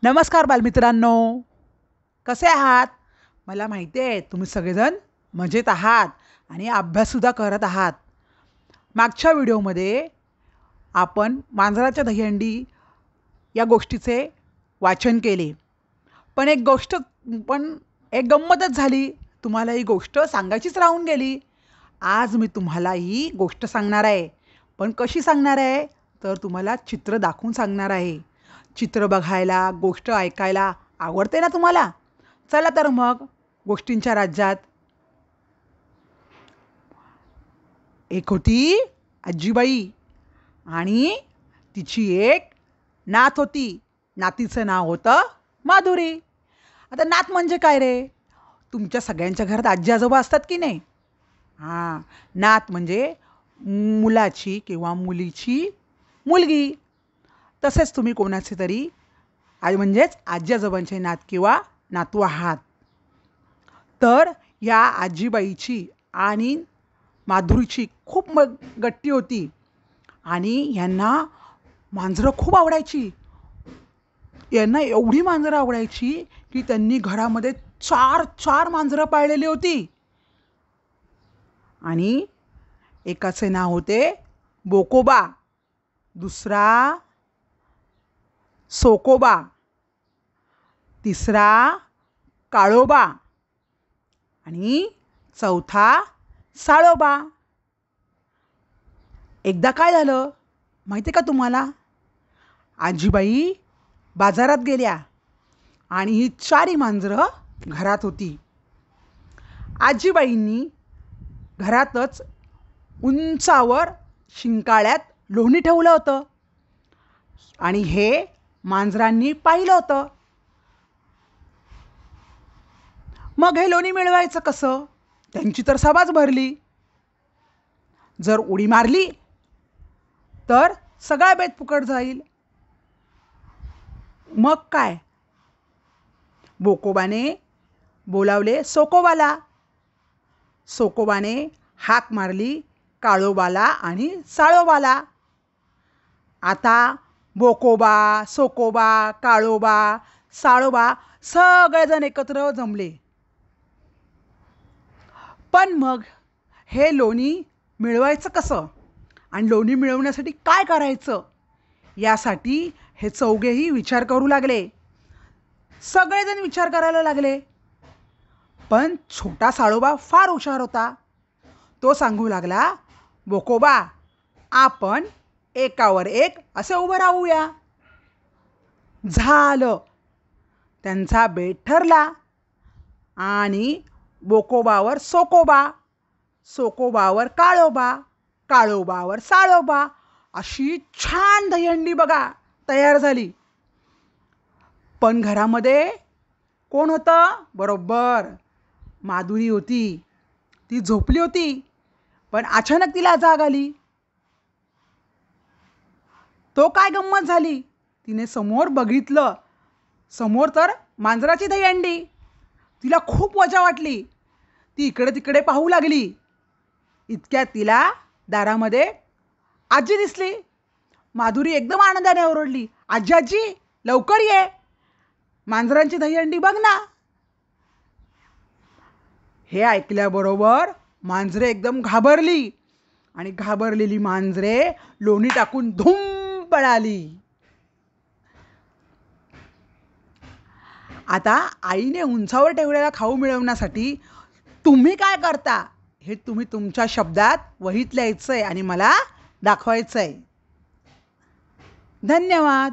नमस्कार बालमित्रांनो, कसे आहात? मला माहिती आहे तुम्ही सगळेजण मजेत आहात आणि अभ्याससुद्धा करत आहात. मागच्या व्हिडिओमध्ये आपण मांजराच्या दहीहंडी या गोष्टीचे वाचन केले. पण एक गंमतच झाली. तुम्हाला ही गोष्ट सांगायचीच राहून गेली. आज मी तुम्हाला ही गोष्ट सांगणार आहे. पण कशी सांगणार आहे? तर तुम्हाला चित्र दाखवून सांगणार आहे. चित्र बघायला, गोष्ट ऐकायला आवडते ना तुम्हाला? चला तर मग गोष्टींच्या राज्यात. एक होती आजीबाई आणि तिची एक नात होती. नातीचं नाव होतं माधुरी. आता नात म्हणजे काय रे? तुमच्या सगळ्यांच्या घरात आजी आजोबा असतात की नाही? हां, नात म्हणजे मुलाची किंवा मुलीची मुलगी. तसेच तुम्ही कोणाचे तरी म्हणजेच आजी आजोबांचे नात किंवा नातू आहात. तर या आजीबाईची आणि माधुरीची खूप गट्टी होती आणि यांना मांजरं खूप आवडायची. यांना एवढी मांजरं आवडायची की त्यांनी घरामध्ये 4 मांजरं पाळलेली होती. आणि एकाचे नाव होते बोकोबा, दुसरा सोकोबा, तिसरा काळोबा आणि चौथा साळोबा. एकदा काय झालं माहिती आहे का तुम्हाला? आजीबाई बाजारात गेल्या आणि ही 4 मांजरं घरात होती. आजीबाईंनी घरातच उंचावर शिंकाळ्यात लोणी ठेवलं होतं आणि हे मांजरांनी पाहिलं होतं. मग हे लोणी मिळवायचं कसं? त्यांची तर सभाच भरली. जर उडी मारली तर सगळा बेत फुकट जाईल. मग काय? बोकोबाने बोलावले सोकोबाला. सोकोबाने हाक मारली काळोबाला आणि साळोबाला. आता बोकोबा, सोकोबा, काळोबा, साळोबा सगळेजण एकत्र जमले. पण मग हे लोणी मिळवायचं कसं आणि लोणी मिळवण्यासाठी काय करायचं यासाठी हे चौघेही विचार करू लागले. सगळेजण विचार करायला लागले. पण छोटा साळोबा फार हुशार होता. तो सांगू लागला, बोकोबा, आपण एकावर एक असे उभं राहूया. झालं. त्यांचा बेत ठरला आणि बोकोबावर सोकोबा, सोकोबावर काळोबा, काळोबावर साळोबा अशी छान दहीहंडी बघा तयार झाली. पण घरामध्ये कोण होतं? बरोबर माधुरी होती. ती झोपली होती. पण अचानक तिला जाग आली. तो काय गंमत झाली? तिने समोर बघितलं. समोर तर मांजराची दहीहंडी. तिला खूप मजा वाटली. ती इकडे तिकडे पाहू लागली. इतक्यात तिला दारामध्ये आजी दिसली. माधुरी एकदम आनंदाने ओरडली, आजी आजी लवकर ये, मांजरांची दहीहंडी बघ ना. हे ऐकल्याबरोबर मांजरे एकदम घाबरली आणि घाबरलेली मांजरे लोणी टाकून धूम पळाली. आता आईने उंचावर ठेवलेला खाऊ मिळवण्यासाठी तुम्ही काय करता हे तुम्ही तुमच्या शब्दात वहीत लिहायचंय आणि मला दाखवायचंय. धन्यवाद.